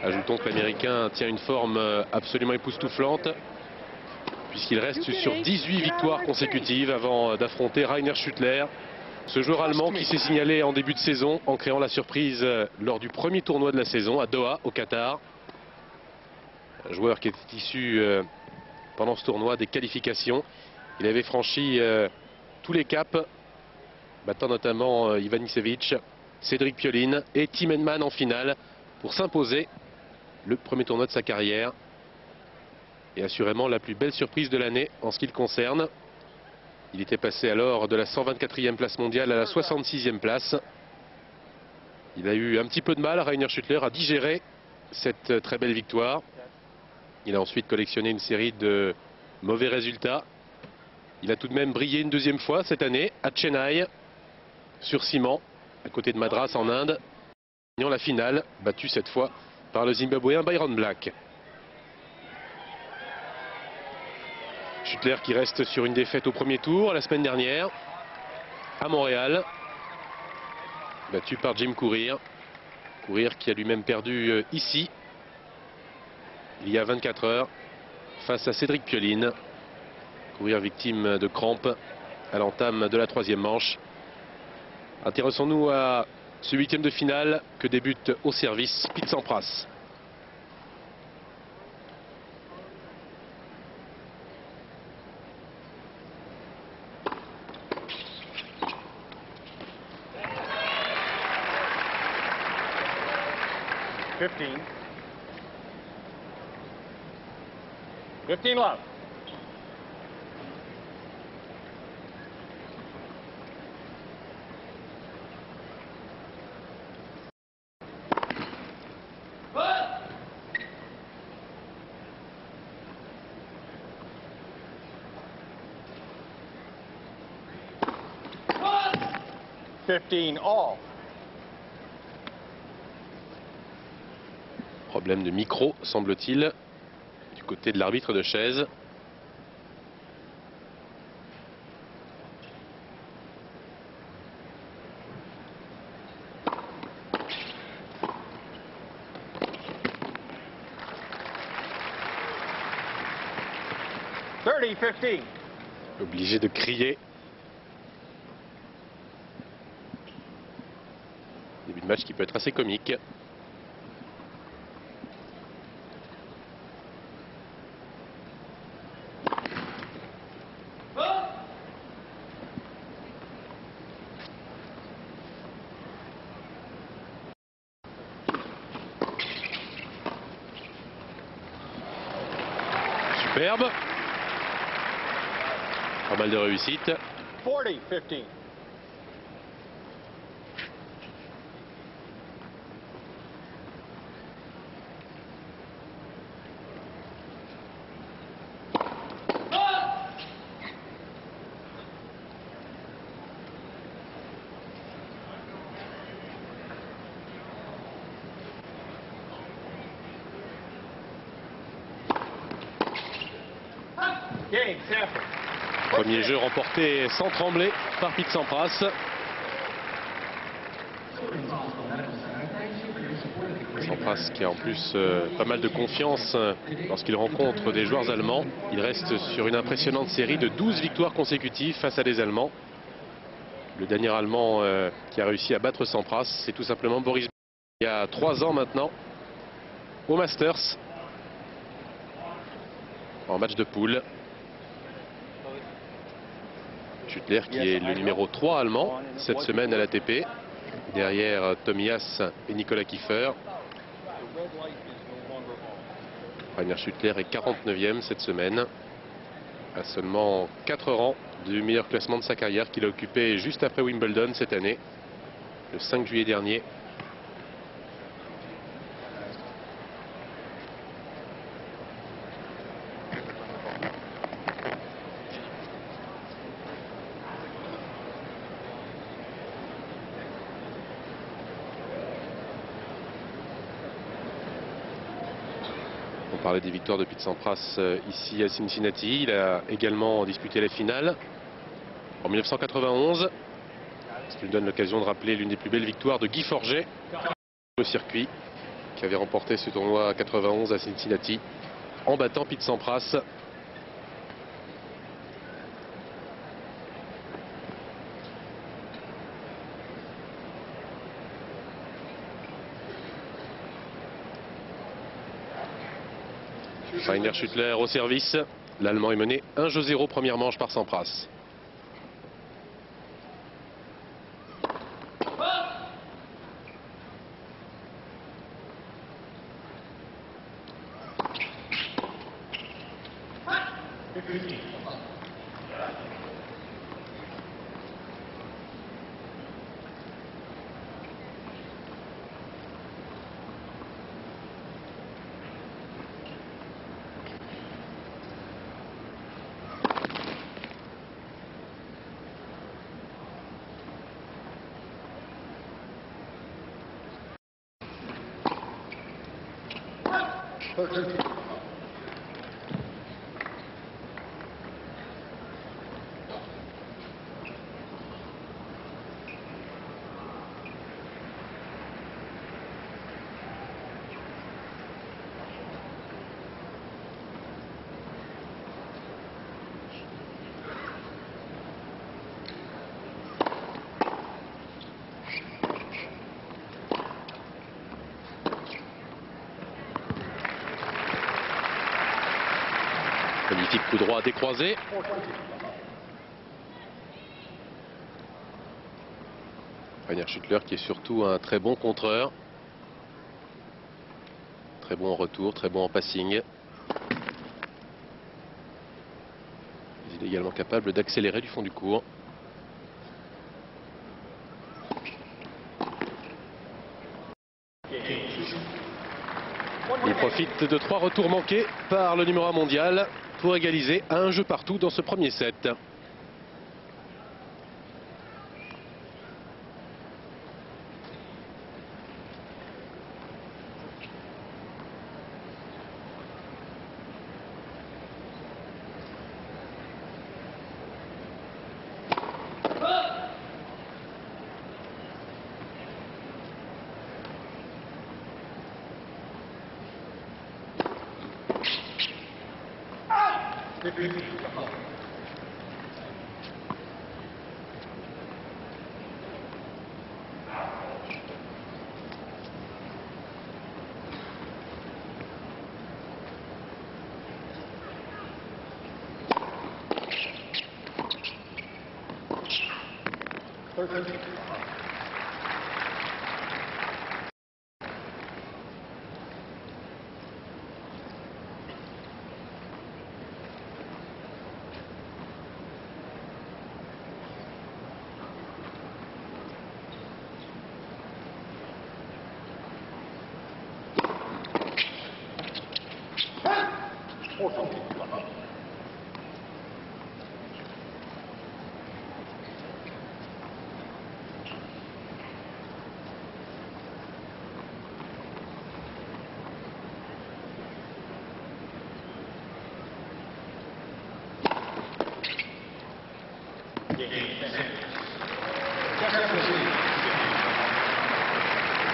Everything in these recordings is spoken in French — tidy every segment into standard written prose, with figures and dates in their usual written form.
Ajoutons que l'Américain tient une forme absolument époustouflante, puisqu'il reste sur 18 victoires consécutives avant d'affronter Rainer Schüttler, ce joueur allemand qui s'est signalé en début de saison en créant la surprise lors du premier tournoi de la saison à Doha, au Qatar. Un joueur qui était issu pendant ce tournoi des qualifications. Il avait franchi tous les caps, battant notamment Ivan Nisevich, Cédric Pioline et Tim Henman en finale pour s'imposer le premier tournoi de sa carrière. Et assurément la plus belle surprise de l'année en ce qui le concerne. Il était passé alors de la 124e place mondiale à la 66e place. Il a eu un petit peu de mal, Rainer Schüttler, à digérer cette très belle victoire. Il a ensuite collectionné une série de mauvais résultats. Il a tout de même brillé une deuxième fois cette année à Chennai, sur ciment, à côté de Madras en Inde. Gagnant la finale, battu cette fois par le Zimbabwéen Byron Black. Schüttler qui reste sur une défaite au premier tour la semaine dernière à Montréal, battu par Jim Courier. Courier qui a lui-même perdu ici il y a 24 heures face à Cédric Pioline. Courier victime de crampes à l'entame de la troisième manche. Intéressons-nous à ce huitième de finale que débute au service Pete Sampras. Fifteen love. Fifteen all. Problème de micro, semble-t-il, du côté de l'arbitre de chaise. Obligé de crier. Début de match qui peut être assez comique. Superbe. Pas mal de réussite. 40-15. Game, Sanford. Premier jeu remporté sans trembler par Pete Sampras. Sampras qui a en plus pas mal de confiance lorsqu'il rencontre des joueurs allemands. Il reste sur une impressionnante série de 12 victoires consécutives face à des Allemands. Le dernier Allemand qui a réussi à battre Sampras, c'est tout simplement Boris Becker, il y a 3 ans maintenant, au Masters, en match de poule. Schüttler qui est le numéro 3 allemand cette semaine à l'ATP, derrière Tomias et Nicolas Kiefer. Rainer Schüttler est 49e cette semaine, à seulement 4 rangs du meilleur classement de sa carrière qu'il a occupé juste après Wimbledon cette année, le 5 juillet dernier. On parlait des victoires de Pete Sampras ici à Cincinnati. Il a également disputé la finale en 1991. Ce qui lui donne l'occasion de rappeler l'une des plus belles victoires de Guy Forget au circuit. qui avait remporté ce tournoi 91 à Cincinnati en battant Pete Sampras. Rainer Schüttler au service. L'Allemand est mené 1-0 première manche par Sampras. Magnifique coup droit décroisé. Rainer Schüttler qui est surtout un très bon contreur. Très bon en retour, très bon en passing. Il est également capable d'accélérer du fond du court. Il profite de 3 retours manqués par le numéro 1 mondial pour égaliser à 1 jeu partout dans ce premier set.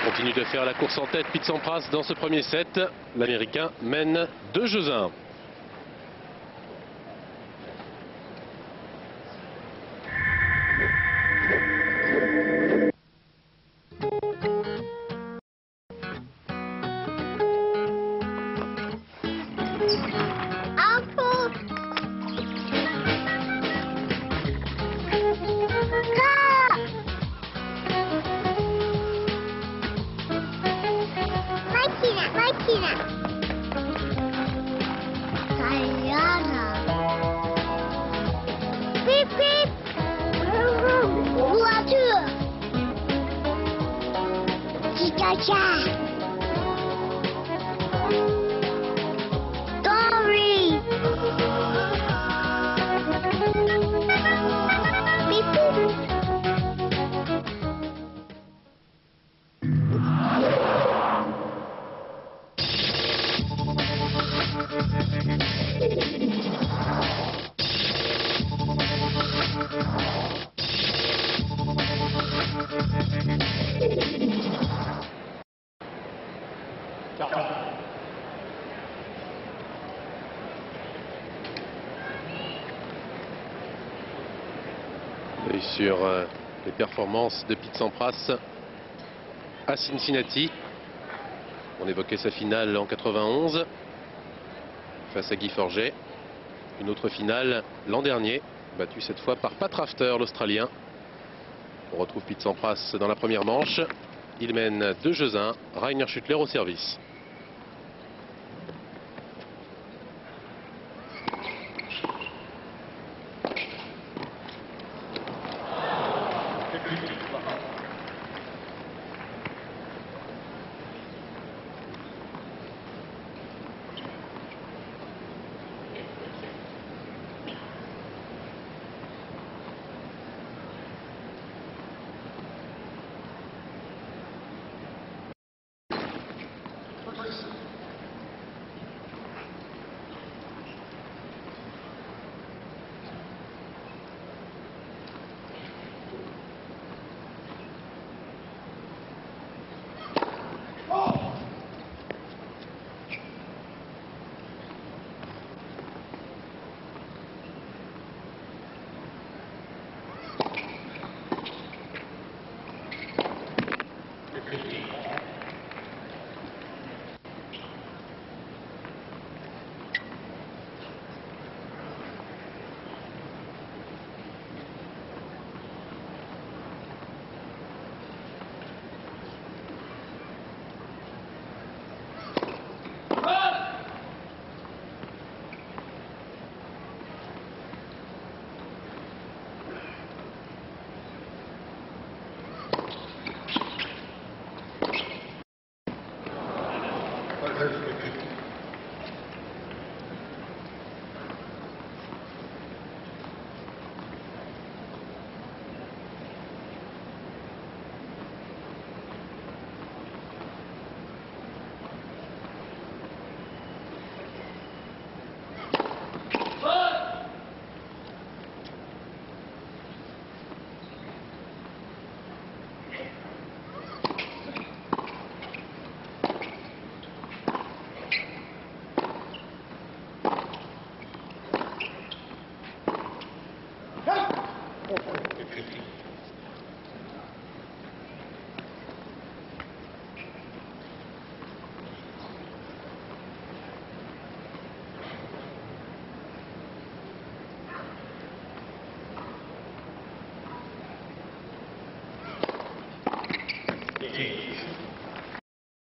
Continue de faire la course en tête Pete Sampras dans ce premier set. L'Américain mène 2-1. Et sur les performances de Pete Sampras à Cincinnati. On évoquait sa finale en 91 face à Guy Forget. Une autre finale l'an dernier, battue cette fois par Pat Rafter, l'Australien. On retrouve Pete Sampras dans la première manche. Il mène 2-1. Rainer Schüttler au service.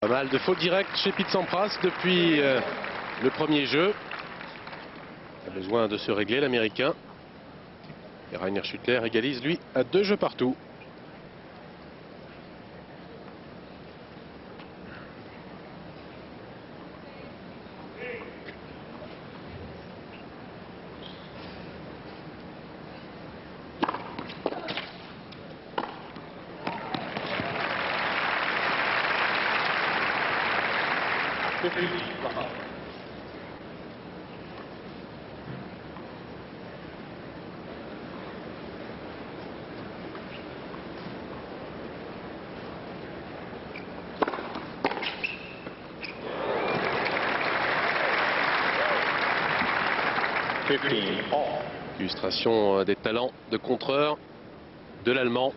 Pas mal de fautes directes chez Pete Sampras depuis le premier jeu. Il a besoin de se régler, l'Américain. Et Rainer Schüttler égalise, lui, à 2 jeux partout. Illustration des talents de contreur de l'Allemand.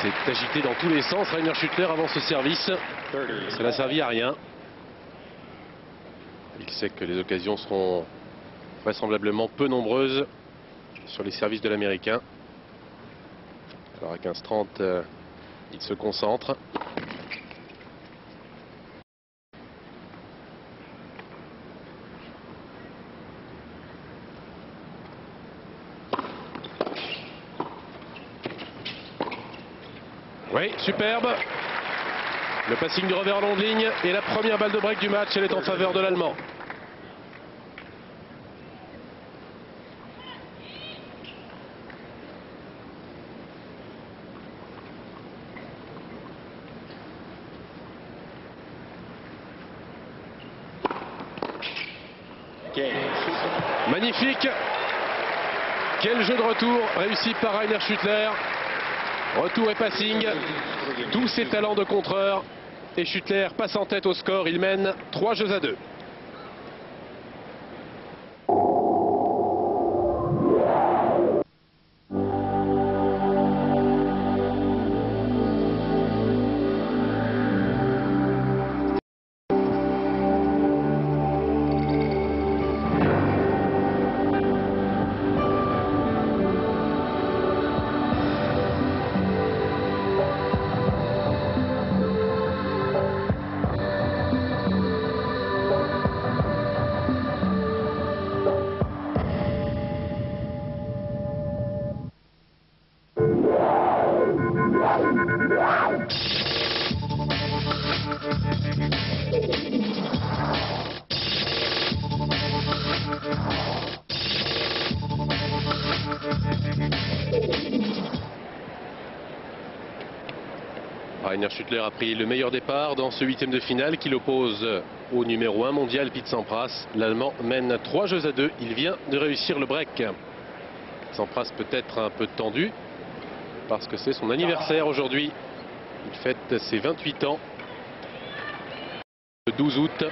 C'est agité dans tous les sens. Rainer Schüttler avant ce service. Ça n'a servi à rien. Il sait que les occasions seront vraisemblablement peu nombreuses sur les services de l'Américain. Alors à 15-30, il se concentre. Oui, superbe. Le passing de revers long de ligne et la première balle de break du match, elle est en faveur de l'Allemand. Magnifique. Quel jeu de retour réussi par Rainer Schüttler. Retour et passing. Tous ses talents de contreur. Et Schüttler passe en tête au score. Il mène 3-2. Rainer Schüttler a pris le meilleur départ dans ce huitième de finale qui l'oppose au numéro 1 mondial Pete Sampras. L'Allemand mène 3-2. Il vient de réussir le break. Sampras peut-être un peu tendu parce que c'est son anniversaire aujourd'hui. Il fête ses 28 ans le 12 août.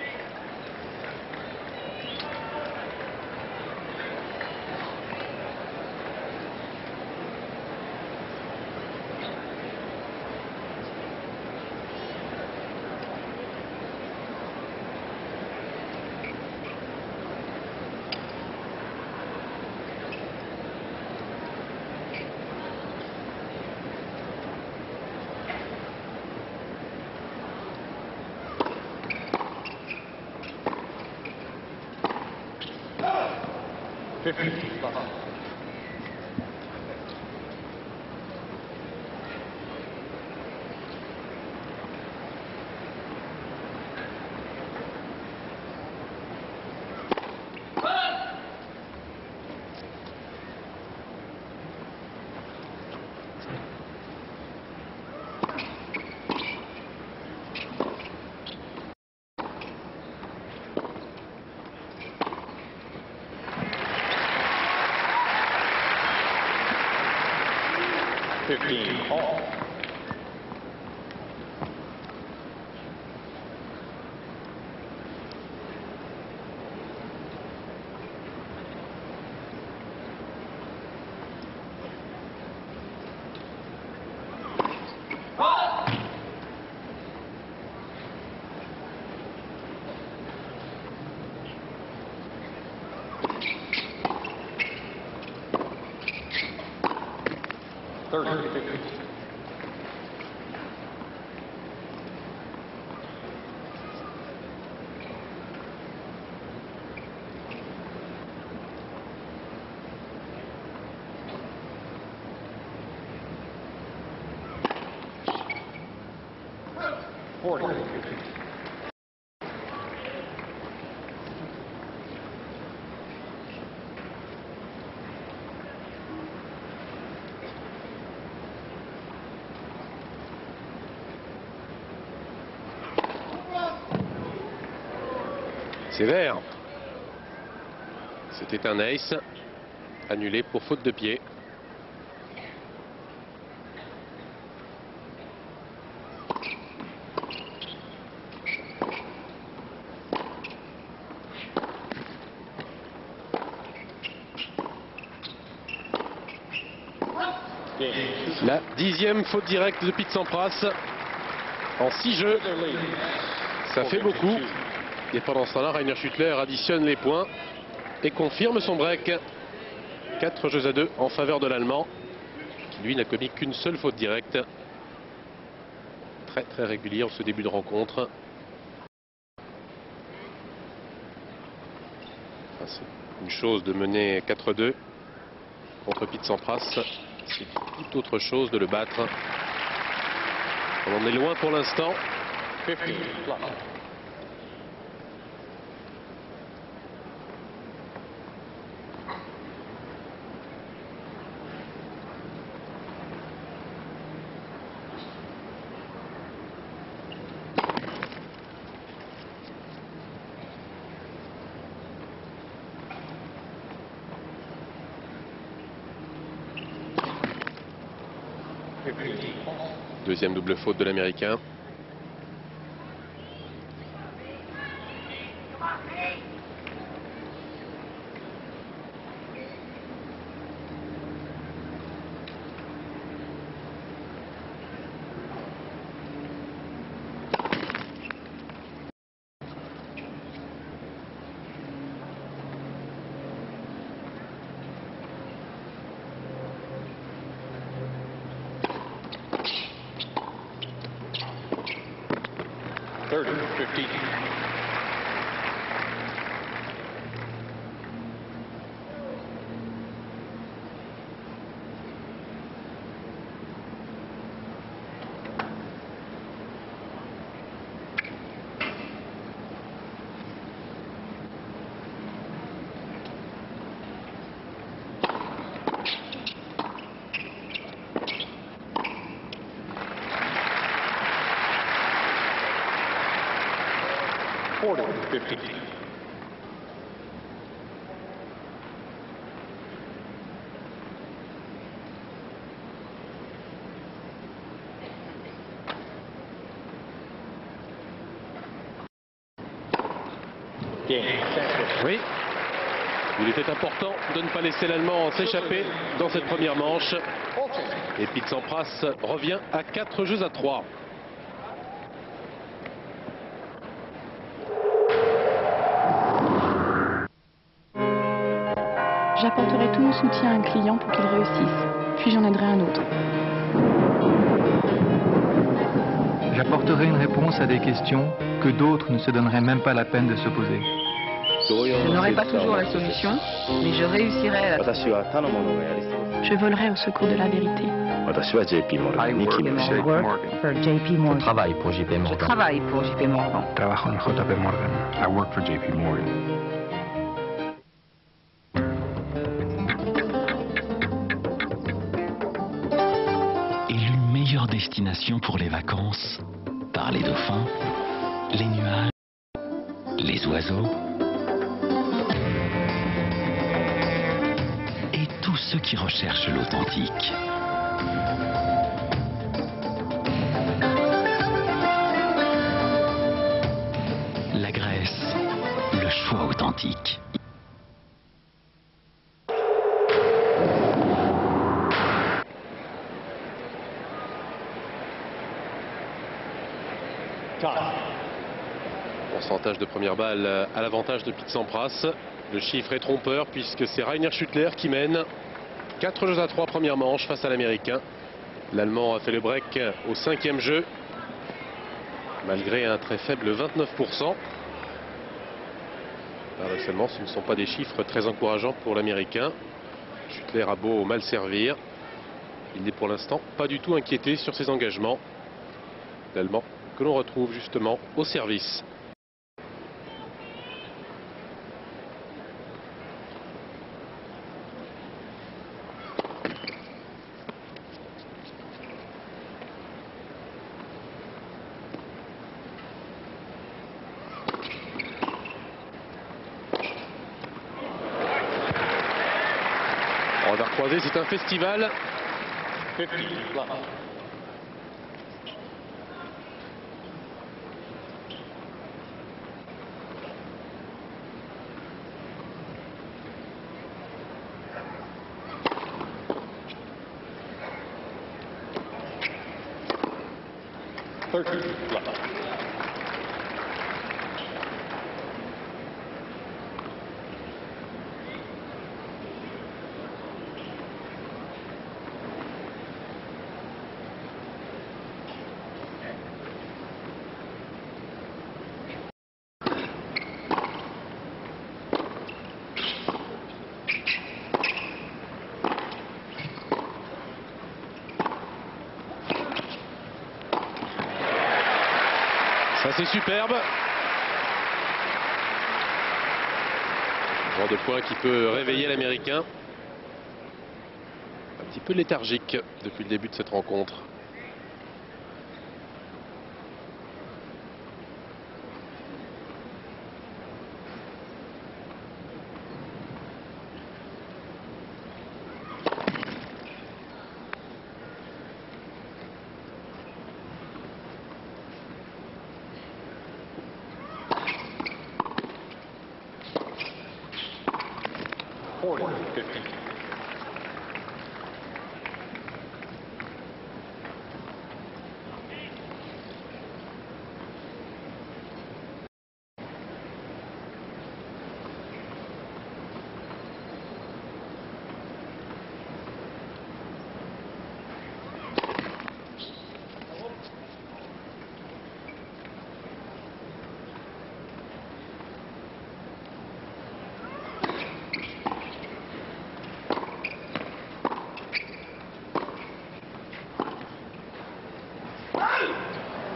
All. Sévère. C'était un ace annulé pour faute de pied. La 10e faute directe de Pete Sampras en 6 jeux. Ça fait beaucoup. Et pendant ce temps-là, Rainer Schüttler additionne les points et confirme son break. 4-2 en faveur de l'Allemand, qui lui n'a commis qu'une seule faute directe. Très régulier en ce début de rencontre. Enfin, c'est une chose de mener 4-2 contre Pete Sampras. C'est tout autre chose de le battre. On en est loin pour l'instant. 15 plus. Deuxième double faute de l'Américain. Third, 15. Quarter, 15. Oui, il était important de ne pas laisser l'Allemand s'échapper dans cette première manche. Et Pete Sampras revient à 4 jeux à 3. J'apporterai tout mon soutien à un client pour qu'il réussisse, puis j'en aiderai un autre. J'apporterai une réponse à des questions que d'autres ne se donneraient même pas la peine de se poser. Je n'aurai pas toujours la solution, mais je réussirai à la trouver. Je volerai au secours de la vérité. Je travaille pour JP Morgan. Je travaille pour JP Morgan. Trabajo en JP Morgan. I work for JP Morgan. Élu meilleure destination pour les vacances par les dauphins, les nuages, les oiseaux et tous ceux qui recherchent l'authentique. La Grèce, le choix authentique. Pourcentage de première balle à l'avantage de Pete Sampras. Le chiffre est trompeur puisque c'est Rainer Schüttler qui mène. 4 jeux à 3 première manche face à l'Américain. L'Allemand a fait le break au 5e jeu, malgré un très faible 29%. Paradoxalement, ce ne sont pas des chiffres très encourageants pour l'Américain. Schüttler a beau mal servir, il n'est pour l'instant pas du tout inquiété sur ses engagements. L'Allemand que l'on retrouve justement au service. Revers croisé, c'est un festival. 50 plus. Ça c'est superbe. Droit de point qui peut réveiller l'Américain. Un petit peu léthargique depuis le début de cette rencontre.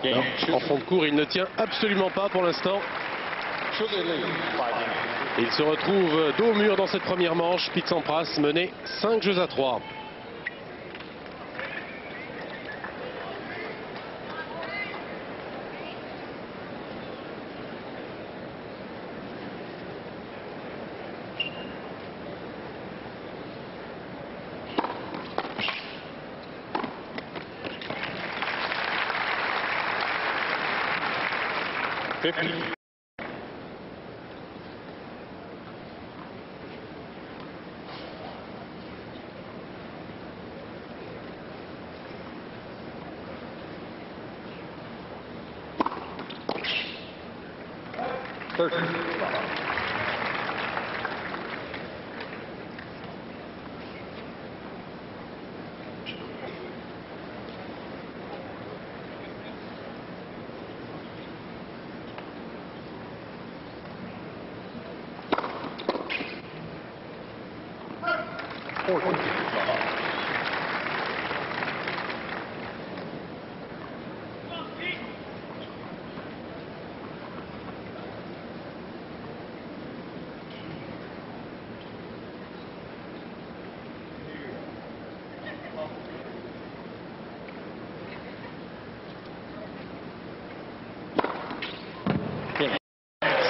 Non, en fond de cours, il ne tient absolument pas pour l'instant. Et il se retrouve dos au mur dans cette première manche. Pete Sampras mené 5-3.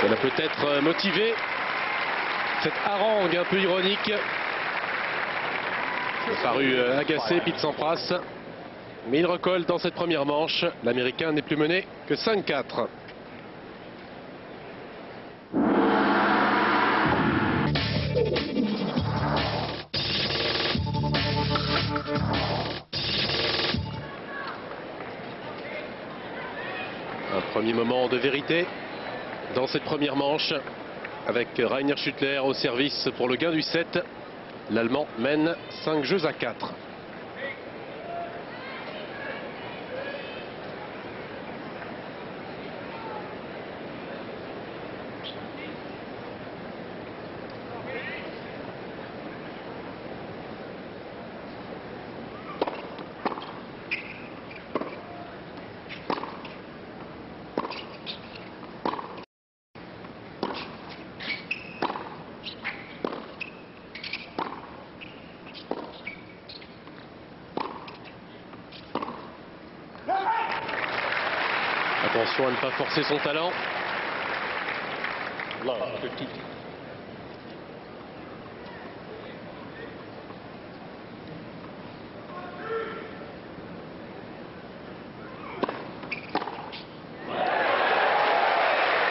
Ça l'a peut-être motivé. Cette harangue un peu ironique. Il a paru agacé Pete Sampras. Mais il recolle dans cette première manche. L'Américain n'est plus mené que 5-4. Un premier moment de vérité dans cette première manche avec Rainer Schüttler au service pour le gain du set. L'Allemand mène 5-4. Attention à ne pas forcer son talent.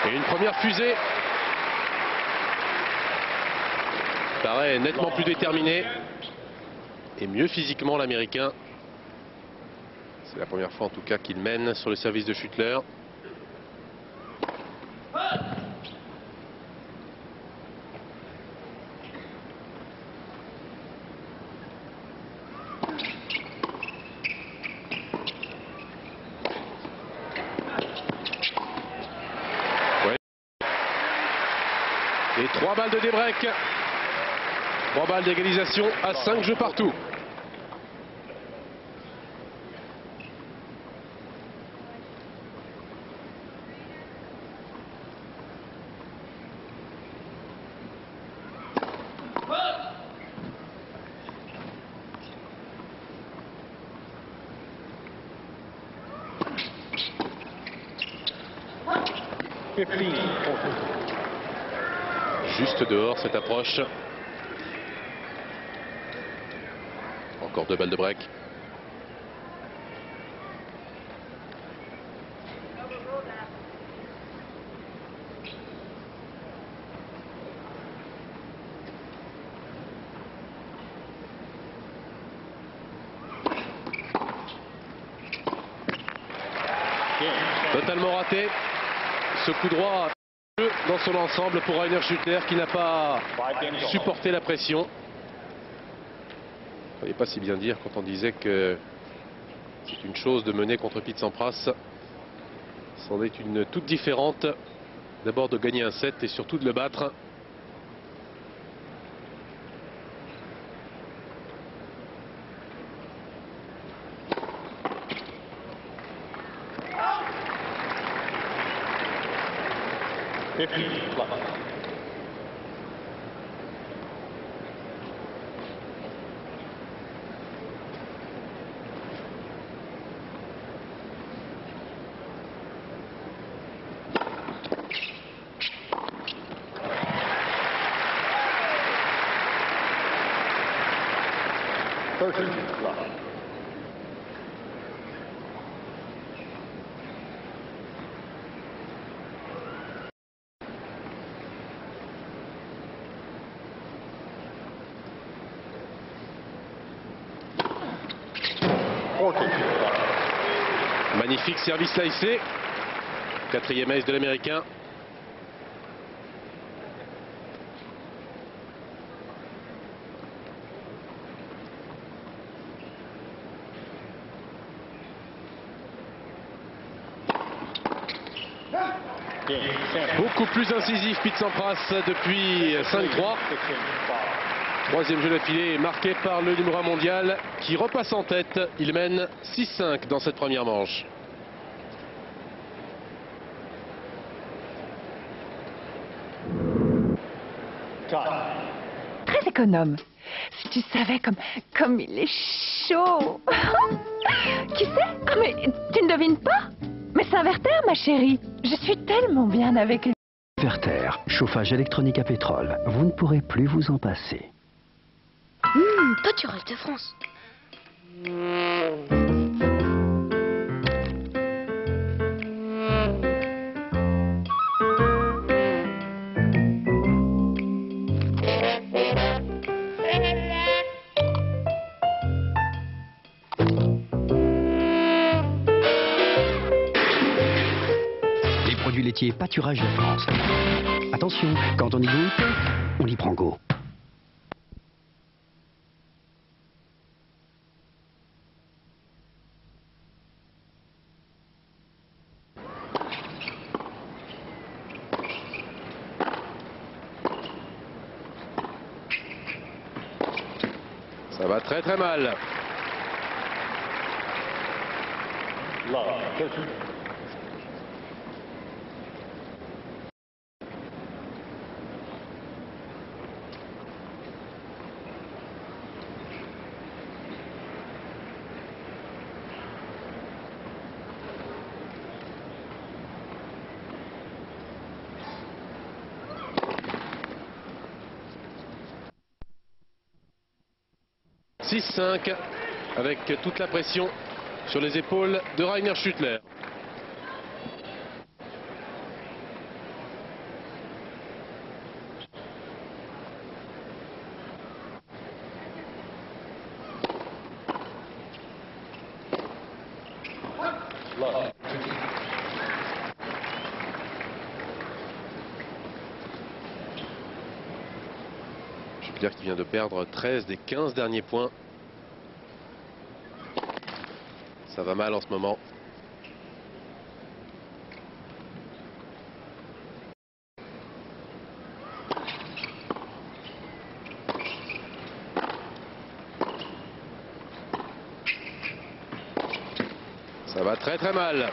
Et une première fusée. Paraît nettement plus déterminé. Et mieux physiquement l'Américain. C'est la première fois en tout cas qu'il mène sur le service de Schüttler. Ouais. Et 3 balles de débreak. 3 balles d'égalisation à 5 jeux partout. 40. Juste dehors cette approche. Encore 2 balles de break. Totalement raté. Ce coup droit dans son ensemble pour Rainer Schüttler qui n'a pas supporté la pression. Il ne fallait pas si bien dire quand on disait que c'est une chose de mener contre Pete Sampras. C'en est une toute différente. D'abord de gagner un set et surtout de le battre. Magnifique service slicé. 4e ace de l'Américain. Beaucoup plus incisif Pete Sampras depuis 5-3. 3e jeu d'affilée marqué par le numéro 1 mondial qui repasse en tête. Il mène 6-5 dans cette première manche. Très économe. Si tu savais comme il est chaud. Qui sait? Ah mais tu ne devines pas? Mais c'est un Werther, ma chérie. Je suis tellement bien avec lui. Werther, chauffage électronique à pétrole. Vous ne pourrez plus vous en passer. Toi tu rêves de France. Les produits laitiers Pâturage de France. Attention, quand on y goûte, on y prend goût. Ça va très très mal. « 6-5 avec toute la pression sur les épaules de Rainer Schüttler. Schüttler qui vient de perdre 13 des 15 derniers points. Ça va mal en ce moment. Ça va très très mal.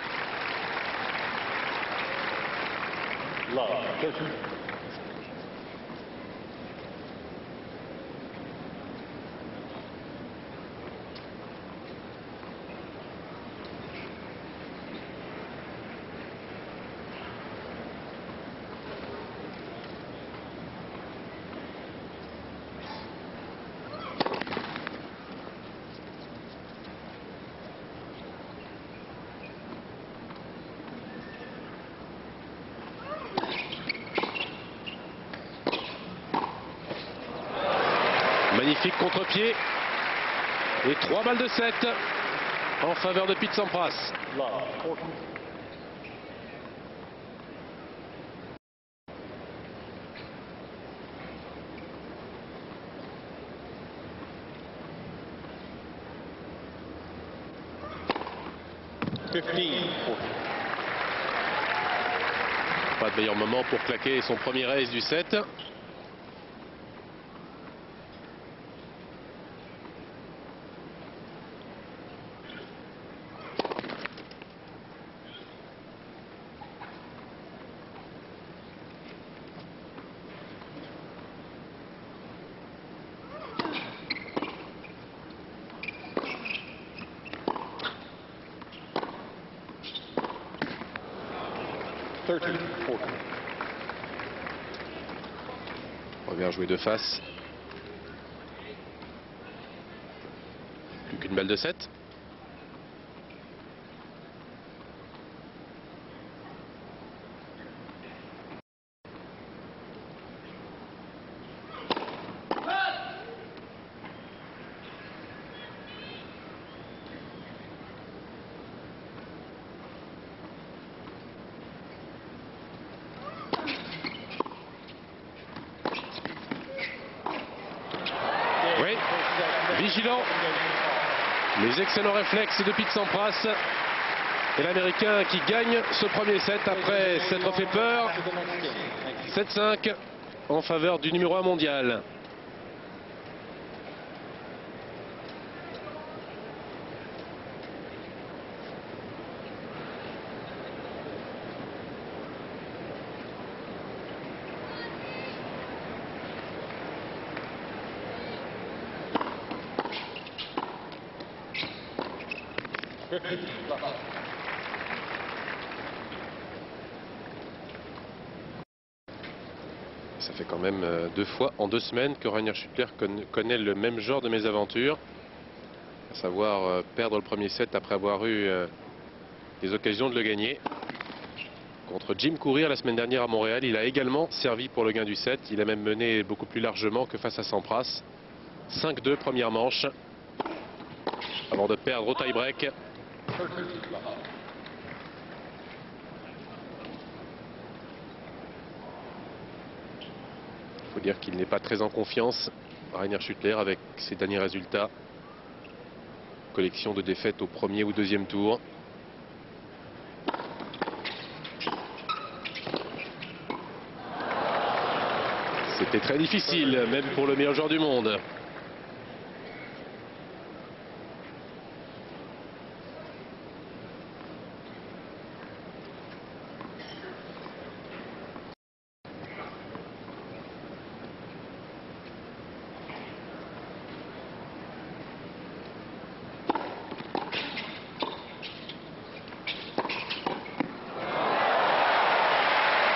Magnifique contre-pied. Et 3 balles de 7 en faveur de Pete Sampras. Love, 40. Pas de meilleur moment pour claquer son premier ace du set. Revers joué de face. Plus qu'une balle de 7. Oui, vigilant. Les excellents réflexes de Pete Sampras. Et l'Américain qui gagne ce premier set après s'être fait peur. 7-5 en faveur du numéro 1 mondial. Ça fait quand même 2 fois en 2 semaines que Rainer Schüttler connaît le même genre de mésaventure, à savoir perdre le premier set après avoir eu des occasions de le gagner. Contre Jim Courier la semaine dernière à Montréal, il a également servi pour le gain du set. Il a même mené beaucoup plus largement que face à Sampras. 5-2 première manche avant de perdre au tie-break. Il faut dire qu'il n'est pas très en confiance, Rainer Schüttler, avec ses derniers résultats. Collection de défaites au premier ou deuxième tour. C'était très difficile, même pour le meilleur joueur du monde.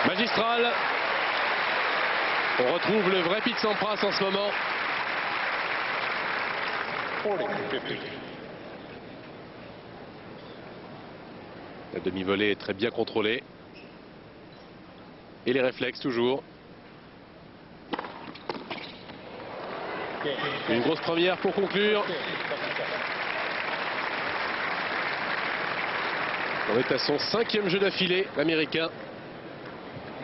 Magistral. On retrouve le vrai Pete Sampras en ce moment. 40-50. La demi-volée est très bien contrôlée. Et les réflexes toujours. Une grosse première pour conclure. On est à son 5e jeu d'affilée, l'Américain.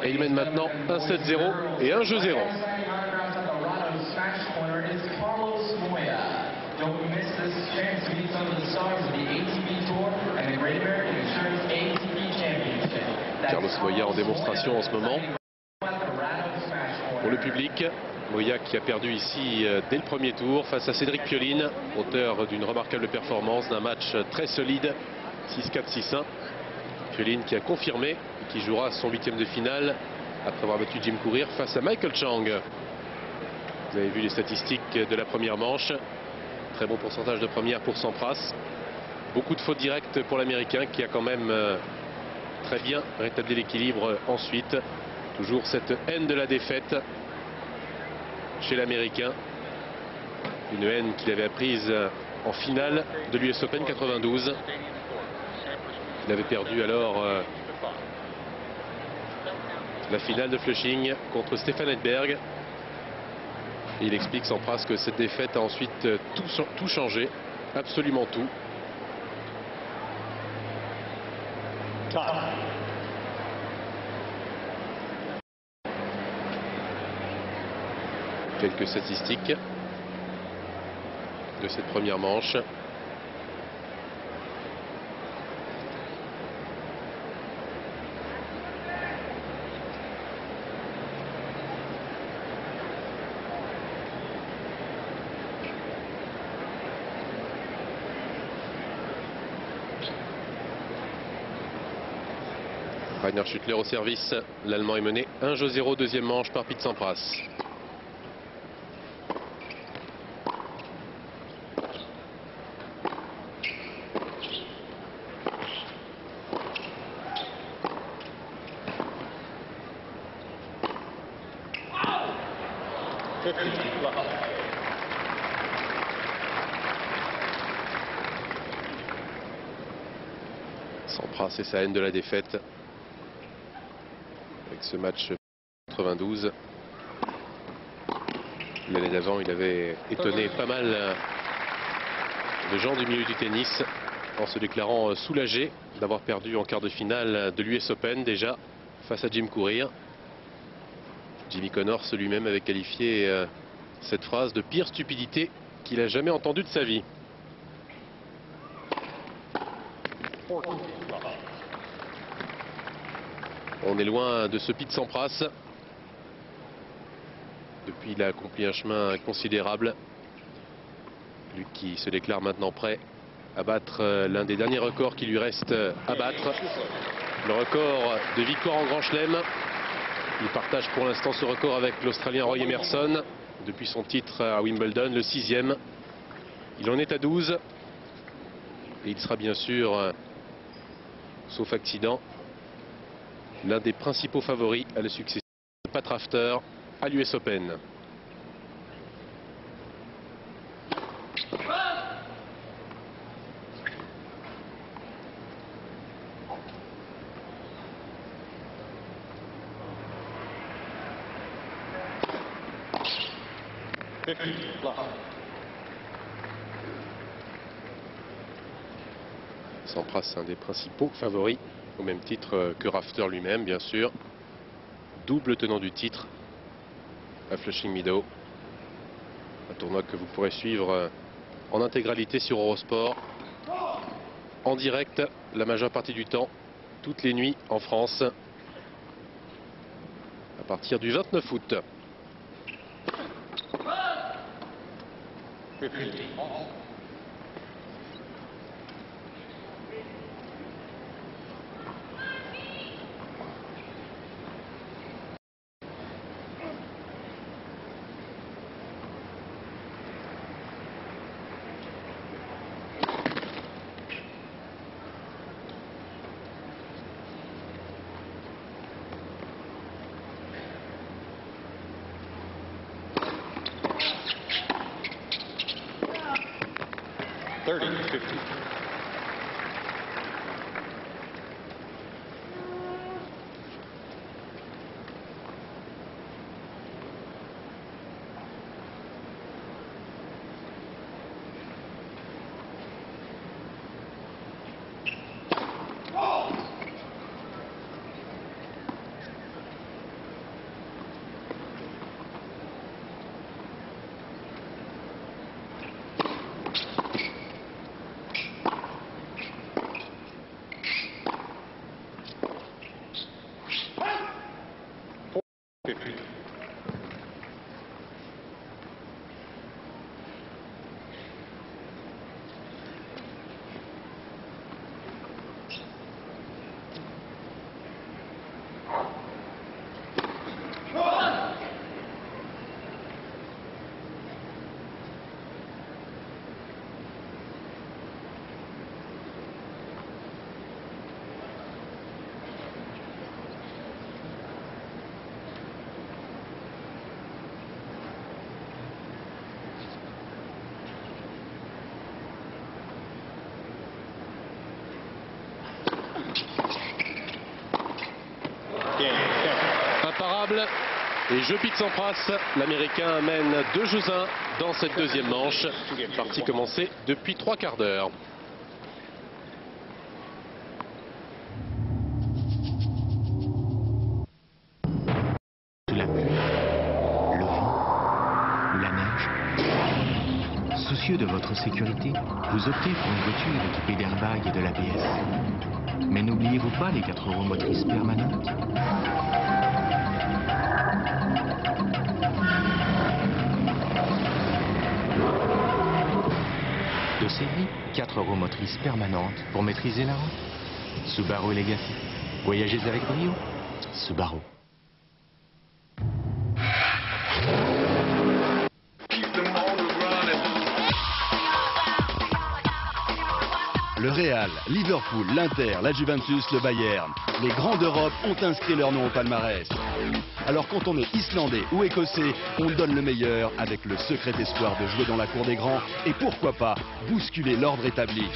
Et il mène maintenant 1-7-0 et un jeu 0. Carlos Moya en démonstration en ce moment. Pour le public, Moya qui a perdu ici dès le premier tour face à Cédric Pioline, auteur d'une remarquable performance, d'un match très solide, 6-4, 6-1. Pioline qui a confirmé et qui jouera son 8e de finale après avoir battu Jim Courier face à Michael Chang. Vous avez vu les statistiques de la première manche. Très bon pourcentage de première pour Sampras. Beaucoup de fautes directes pour l'Américain qui a quand même très bien rétabli l'équilibre ensuite. Toujours cette haine de la défaite chez l'Américain. Une haine qu'il avait apprise en finale de l'US Open 92. Il avait perdu alors la finale de Flushing contre Stefan Edberg. Et il explique Sampras que cette défaite a ensuite tout changé, absolument tout. Quelques statistiques de cette première manche. Rainer Schüttler au service. L'Allemand est mené 1-0 deuxième manche par Pete Sampras. Sampras et sa haine de la défaite. Avec ce match 92. L'année d'avant, il avait étonné pas mal de gens du milieu du tennis en se déclarant soulagé d'avoir perdu en quart de finale de l'US Open déjà face à Jim Courier. Jimmy Connors lui-même avait qualifié cette phrase de pire stupidité qu'il a jamais entendue de sa vie. On est loin de ce Pete Sampras. Depuis, il a accompli un chemin considérable. Lui qui se déclare maintenant prêt à battre l'un des derniers records qui lui reste à battre. Le record de victoire en Grand Chelem. Il partage pour l'instant ce record avec l'Australien Roy Emerson. Depuis son titre à Wimbledon, le 6e. Il en est à 12. Et il sera bien sûr, sauf accident, l'un des principaux favoris à la succession de Pat Rafter à l'US Open. Sampras, un des principaux favoris, au même titre que Rafter lui-même, bien sûr. Double tenant du titre à Flushing Meadows. Un tournoi que vous pourrez suivre en intégralité sur Eurosport. En direct, la majeure partie du temps, toutes les nuits en France. À partir du 29 août. Imparable Et jeu Pitt-Sampras, l'Américain mène 2-1 dans cette deuxième manche. Partie commencée depuis 3 quarts d'heure. Sous la pluie, le vent ou la neige. Soucieux de votre sécurité, vous optez pour une voiture équipée d'airbags et de l'ABS. Mais n'oubliez-vous pas les 4 roues motrices permanentes? De série, 4 roues motrices permanentes pour maîtriser la route. Subaru Legacy. Voyagez avec brio. Subaru. Le Real, Liverpool, l'Inter, la Juventus, le Bayern. Les grands d'Europe ont inscrit leur nom au palmarès. Alors quand on est islandais ou écossais, on donne le meilleur avec le secret espoir de jouer dans la cour des grands et pourquoi pas bousculer l'ordre établi.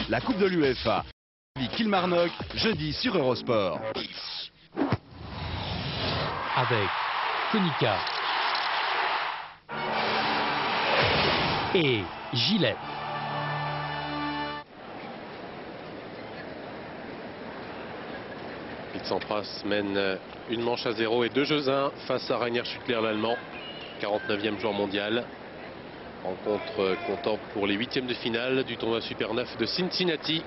La Coupe de l'UEFA, Kilmarnock, jeudi sur Eurosport. Avec Konica et Gillette. Pitt-Sampras mène une manche à 0 et 2-1 face à Rainer Schüttler, l'Allemand, 49e joueur mondial. Rencontre comptant pour les 8e de finale du tournoi Super 9 de Cincinnati.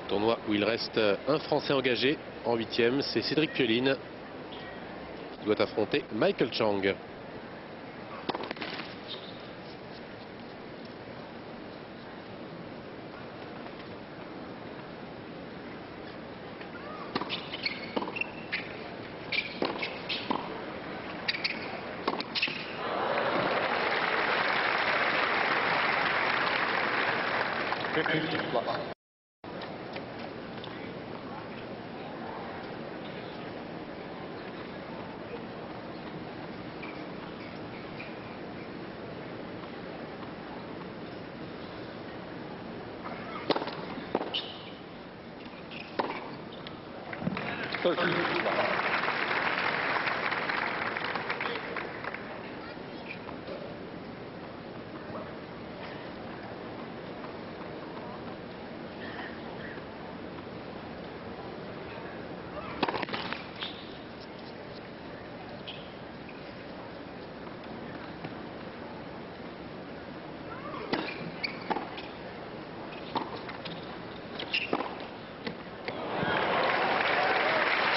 Tournoi où il reste un Français engagé en 8e, c'est Cédric Pioline qui doit affronter Michael Chang.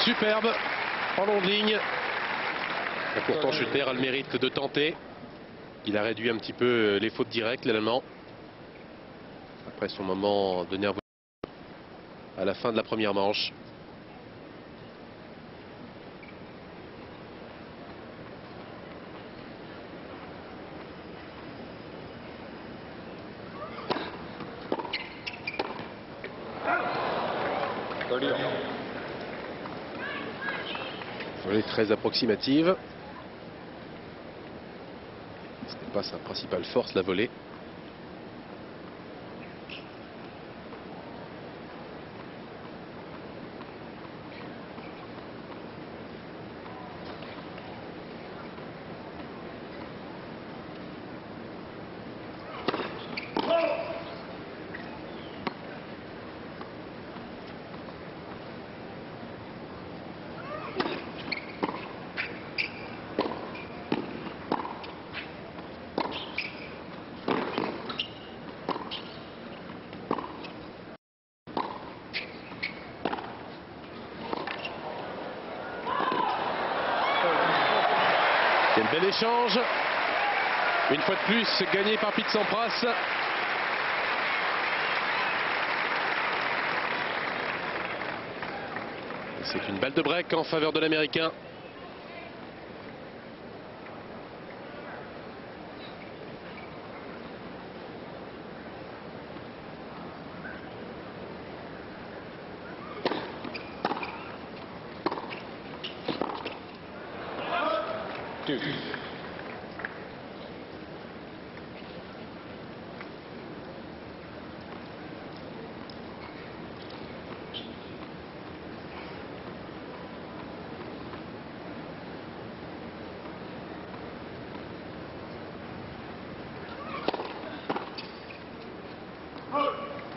Superbe, en longue ligne. Et pourtant Schüttler a le mérite de tenter. Il a réduit un petit peu les fautes directes, l'Allemand. Après son moment de nervosité à la fin de la première manche. Volée très approximative. Ce n'est pas sa principale force, la volée. Quel bel échange. Une fois de plus, gagné par Pitt-Sampras. C'est une balle de break en faveur de l'Américain.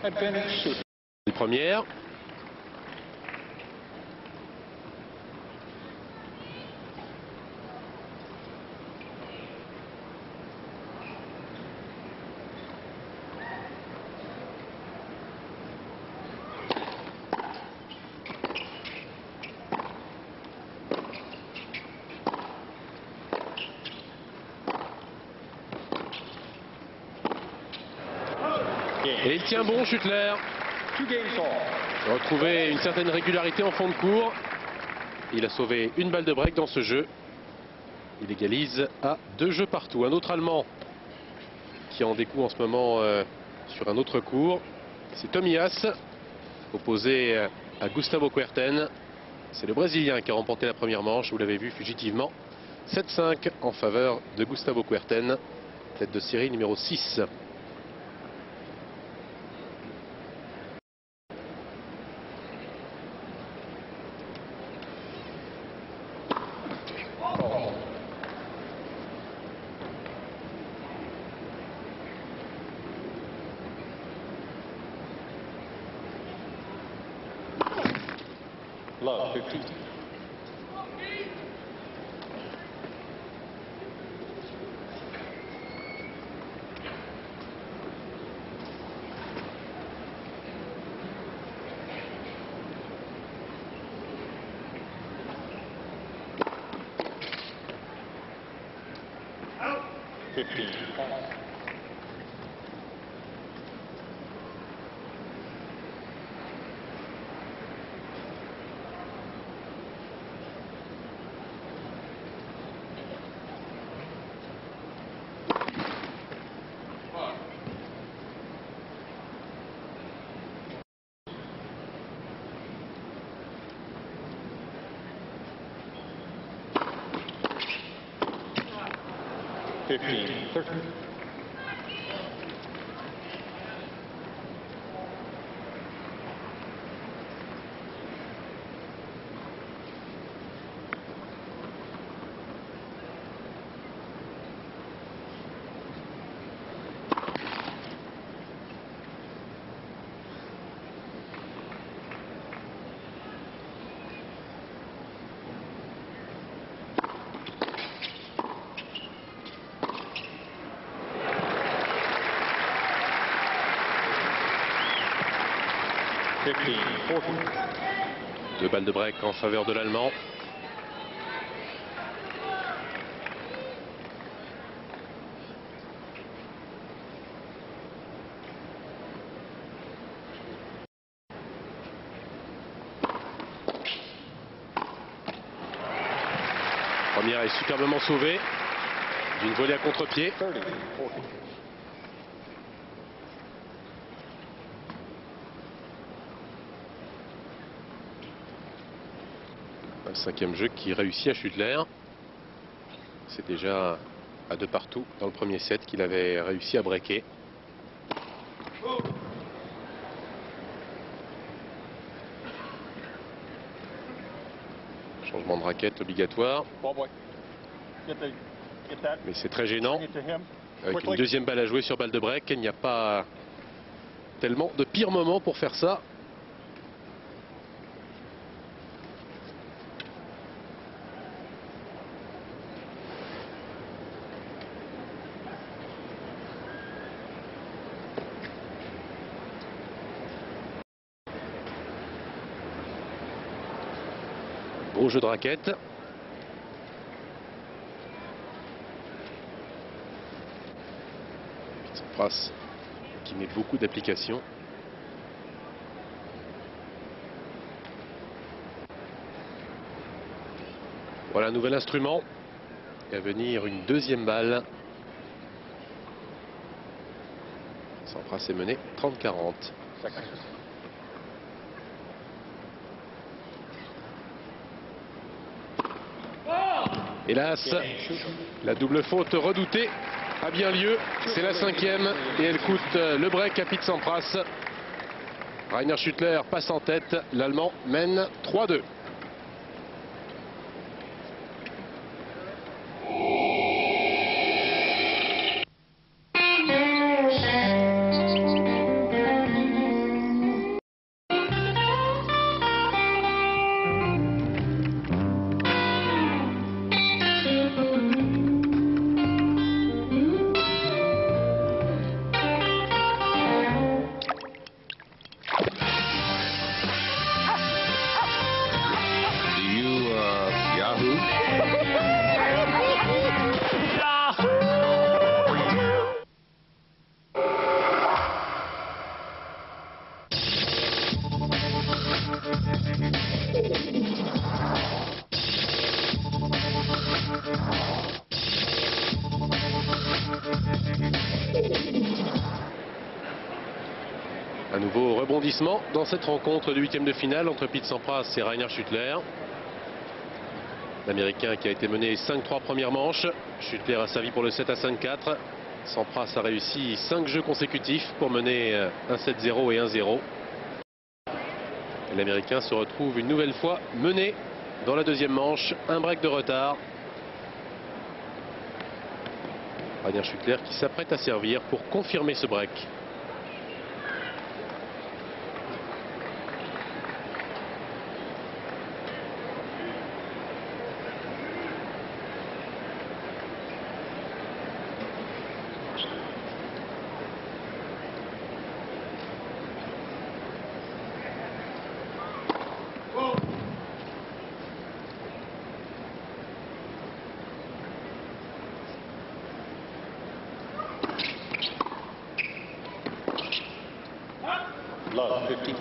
Advantage shooting. Les premières. Et il tient bon, Schüttler. Retrouver une certaine régularité en fond de cours. Il a sauvé une balle de break dans ce jeu. Il égalise à 2 jeux partout. Un autre Allemand qui en découle en ce moment sur un autre cours. C'est Tomias, opposé à Gustavo Kuerten. C'est le Brésilien qui a remporté la première manche. Vous l'avez vu fugitivement. 7-5 en faveur de Gustavo Kuerten. Tête de série numéro 6. Love 50. Out. 15. 13. Deux balles de break en faveur de l'Allemand. Première est superbement sauvée d'une volée à contre-pied. Un cinquième jeu qui réussit à Schüttler. C'est déjà à 2 partout dans le premier set qu'il avait réussi à breaker. Changement de raquette obligatoire. Mais c'est très gênant. Avec une deuxième balle à jouer sur balle de break, il n'y a pas tellement de pire moment pour faire ça. Beau jeu de raquette. Sampras qui met beaucoup d'applications. Voilà un nouvel instrument. Et à venir une deuxième balle. Sampras est mené 30-40. Hélas, la double faute redoutée a bien lieu. C'est la 5e et elle coûte le break à Pete Sampras. Rainer Schüttler passe en tête. L'Allemand mène 3-2. nouveau rebondissement dans cette rencontre de huitième de finale entre Pete Sampras et Rainer Schüttler. L'Américain qui a été mené 5-3 premières manches. Schüttler a servi pour le 7-5-4. Sampras a réussi 5 jeux consécutifs pour mener 1-7-0 et 1-0. L'Américain se retrouve une nouvelle fois mené dans la deuxième manche. Un break de retard. Rainer Schüttler qui s'apprête à servir pour confirmer ce break. Love 50.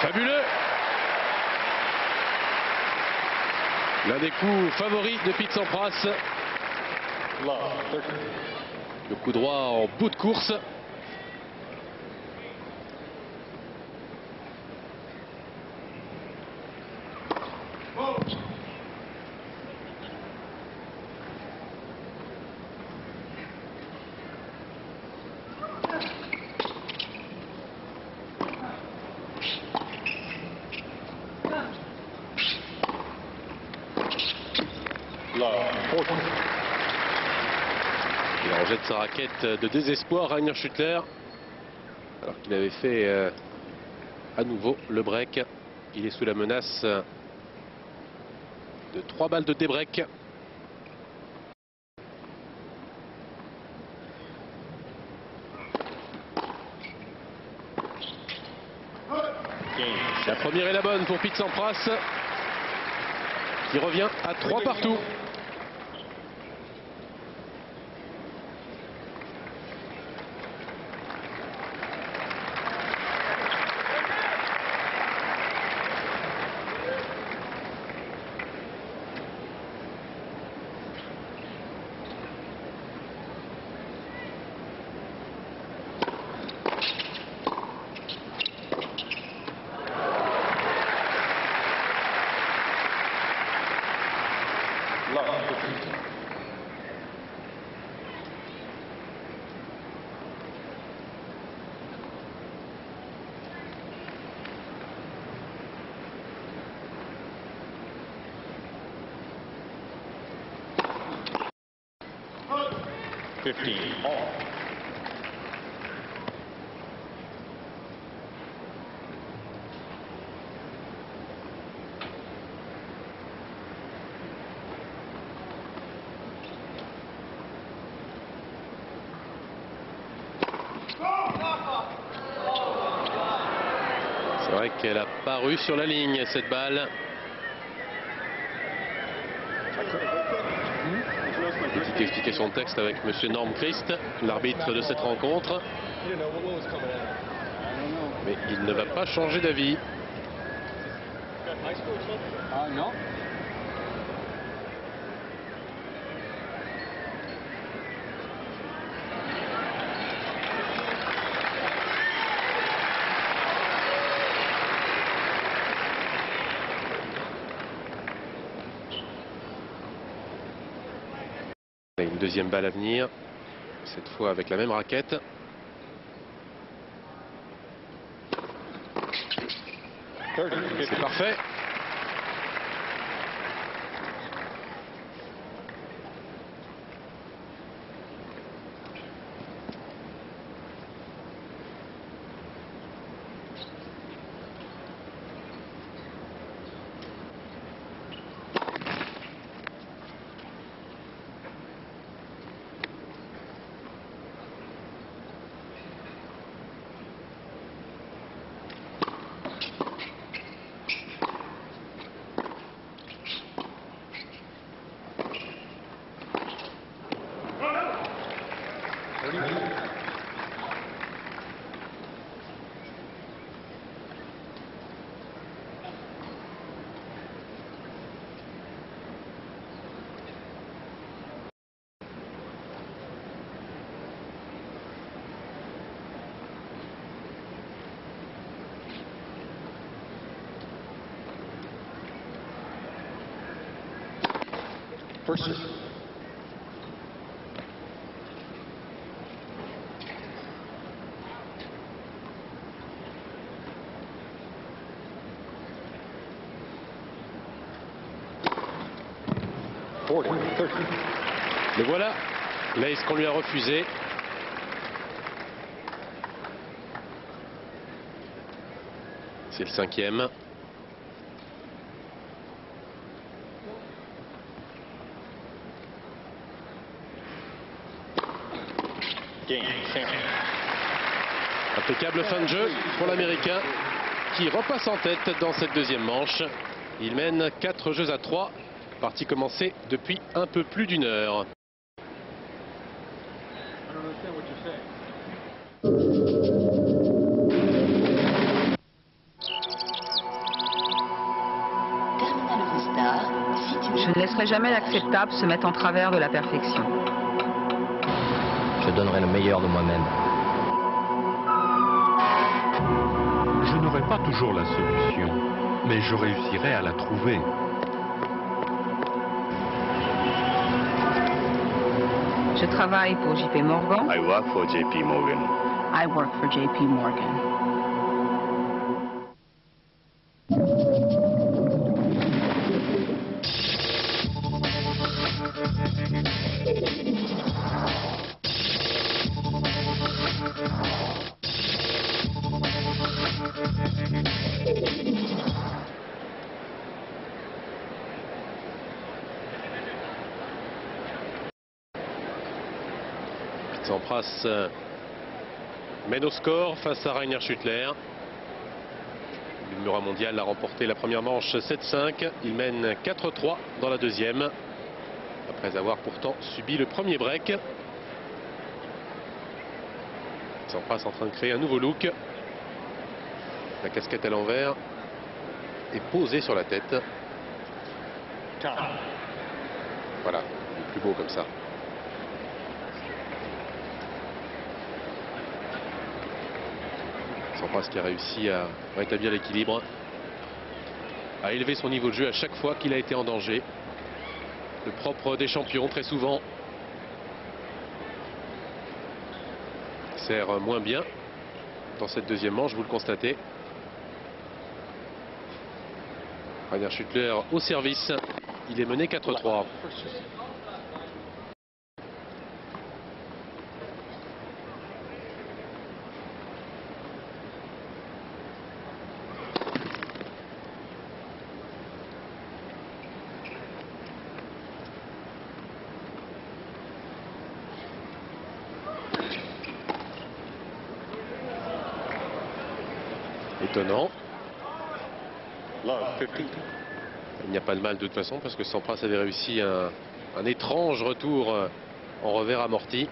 Fabuleux! L'un des coups favoris de Pete Sampras. Le coup droit en bout de course. Il rejette sa raquette de désespoir, Rainer Schüttler, alors qu'il avait fait à nouveau le break. Il est sous la menace de 3 balles de débreak. La première est la bonne pour Pete Sampras, qui revient à 3 partout. C'est vrai qu'elle a paru sur la ligne, cette balle. Petite explication de texte avec monsieur Norm Christ, l'arbitre de cette rencontre. Mais il ne va pas changer d'avis. Non. Une deuxième balle à venir, cette fois avec la même raquette. C'est parfait. First. Le voilà, l'ace qu'on lui a refusé. C'est le 5e. Impeccable fin de jeu pour l'Américain qui repasse en tête dans cette deuxième manche. Il mène 4 jeux à 3. Partie commencée depuis un peu plus d'une heure. Je ne laisserai jamais l'acceptable se mettre en travers de la perfection. Je donnerai le meilleur de moi-même. Je n'aurai pas toujours la solution, mais je réussirai à la trouver. Je travaille pour JP Morgan. I work for JP Morgan. I work for JP Morgan. Sampras mène au score face à Rainer Schüttler. Le numéro mondial a remporté la première manche 7-5. Il mène 4-3 dans la deuxième, après avoir pourtant subi le premier break. Sampras en train de créer un nouveau look. La casquette à l'envers est posée sur la tête. Voilà, il est plus beau comme ça. Sampras qui a réussi à rétablir l'équilibre, à élever son niveau de jeu à chaque fois qu'il a été en danger. Le propre des champions très souvent. Il sert moins bien dans cette deuxième manche, vous le constatez. Rainer Schüttler au service. Il est mené 4-3. Étonnant. Il n'y a pas de mal de toute façon parce que Sampras avait réussi un étrange retour en revers amorti.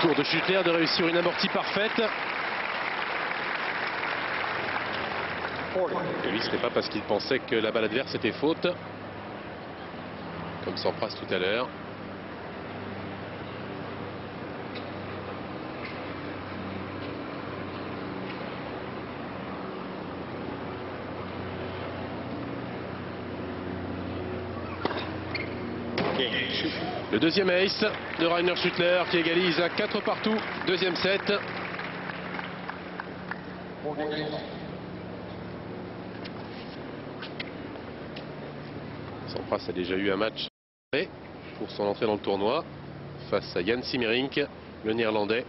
Tour de Schüttler de réussir une amortie parfaite. Et lui, ce n'est pas parce qu'il pensait que la balle adverse était faute, comme Sampras tout à l'heure. Le deuxième ace de Rainer Schüttler qui égalise à 4 partout. Deuxième set. Sampras a déjà eu un match pour son entrée dans le tournoi face à Jan Simmerink, le néerlandais.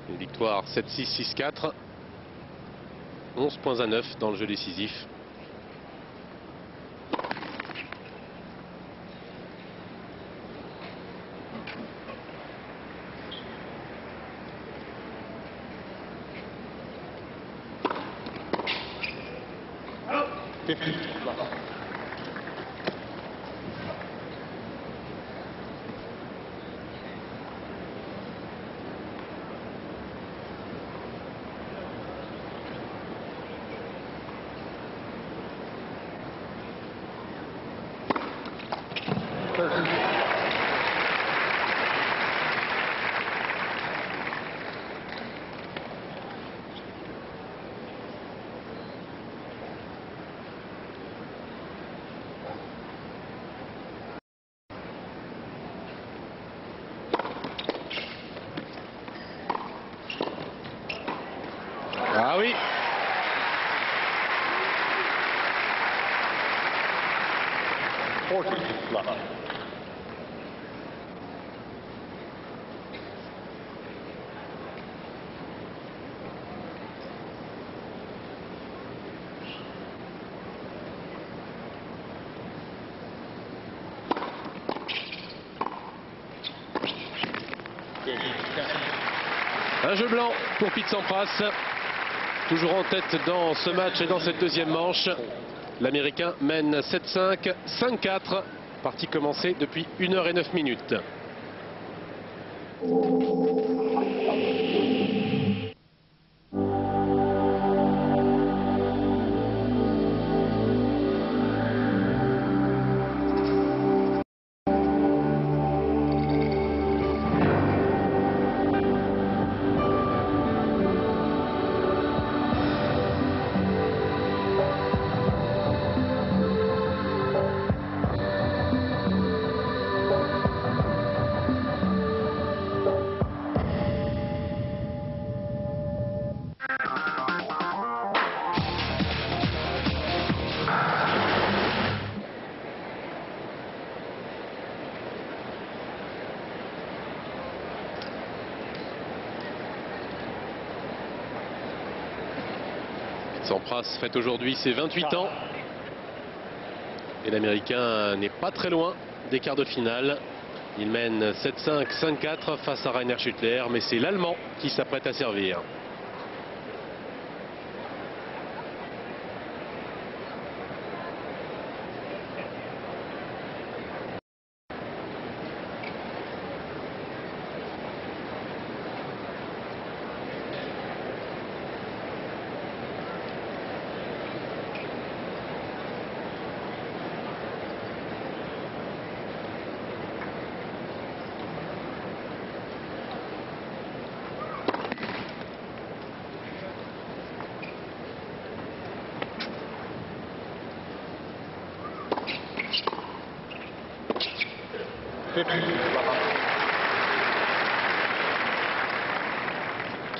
Une victoire 7-6, 6-4. 11 points à 9 dans le jeu décisif. Ah oui. Un jeu blanc pour Pete Sampras. Toujours en tête dans ce match et dans cette deuxième manche. L'Américain mène 7-5, 5-4. Partie commencée depuis 1h09 minutes. Sampras fête aujourd'hui ses 28 ans. Et l'Américain n'est pas très loin des quarts de finale. Il mène 7-5, 5-4 face à Rainer Schüttler. Mais c'est l'Allemand qui s'apprête à servir.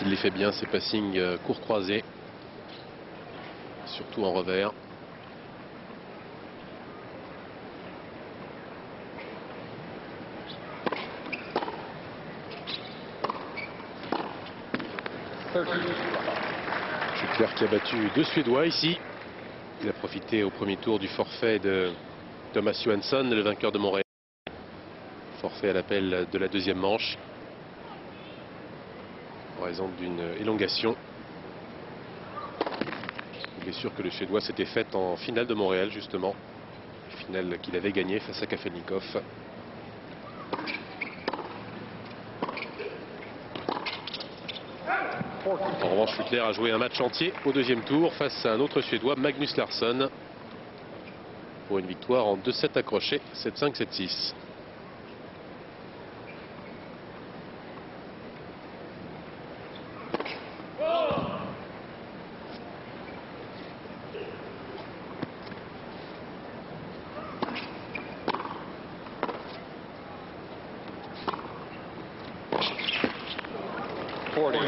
Il les fait bien, ces passings court croisés, surtout en revers. Schüttler qui a battu 2 Suédois ici. Il a profité au premier tour du forfait de Thomas Johansson, le vainqueur de Montréal. Forfait à l'appel de la deuxième manche en raison d'une élongation. Blessure que le Suédois s'était faite en finale de Montréal justement. Finale qu'il avait gagnée face à Kafelnikov. En revanche, Schüttler a joué un match entier au deuxième tour face à un autre Suédois, Magnus Larsson, pour une victoire en 2-7 accrochés, 7-5, 7-6. 40, 50.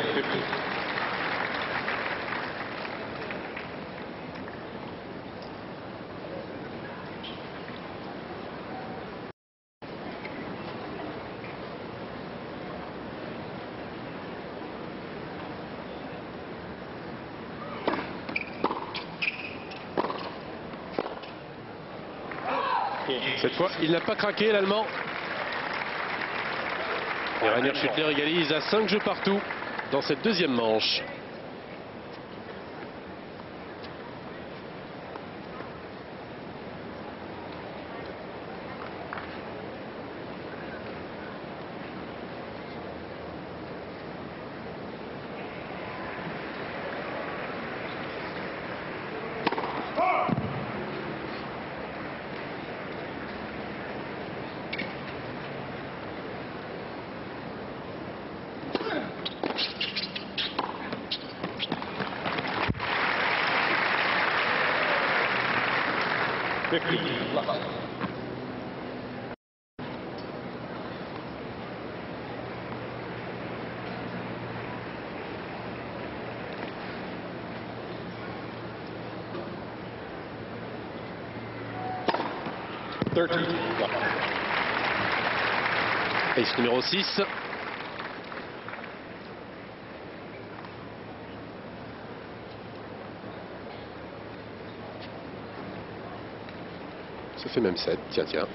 Cette fois, il n'a pas craqué, l'Allemand. Et Rainer Schüttler égalise à 5 jeux partout dans cette deuxième manche. Ace numéro 6. Ça fait même 7, tiens.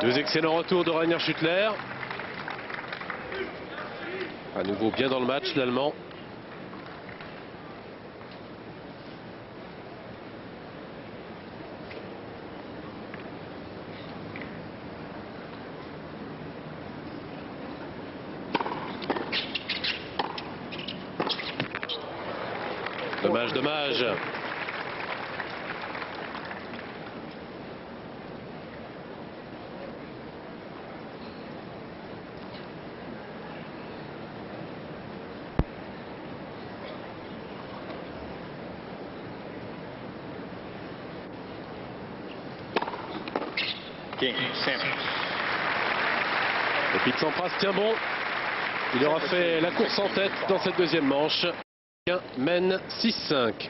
Deux excellents retours de Rainer Schüttler. À nouveau bien dans le match, l'Allemand. Dommage. Et puis Tsipras tient bon. Il aura fait la course en tête dans cette deuxième manche. Mène 6-5.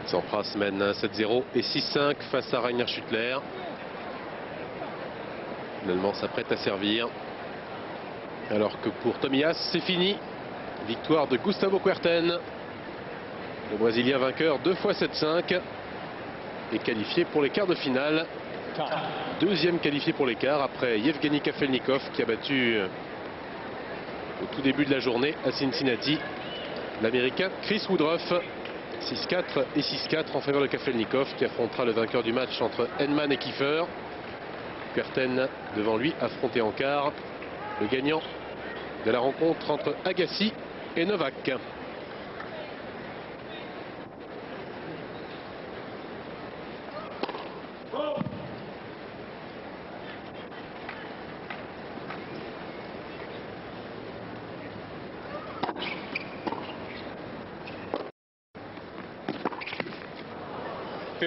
Tsipras mène 7-0 et 6-5 face à Rainer Schüttler. L'Allemand s'apprête à servir. Alors que pour Tomias, c'est fini. Victoire de Gustavo Kuerten. Le Brésilien vainqueur 2 fois 7-5 et qualifié pour les quarts de finale. Deuxième qualifié pour les quarts après Yevgeny Kafelnikov qui a battu au tout début de la journée à Cincinnati l'Américain Chris Woodruff. 6-4 et 6-4 en faveur de Kafelnikov qui affrontera le vainqueur du match entre Henman et Kiefer. Kuerten devant lui affronté en quart le gagnant de la rencontre entre Agassi et Novak.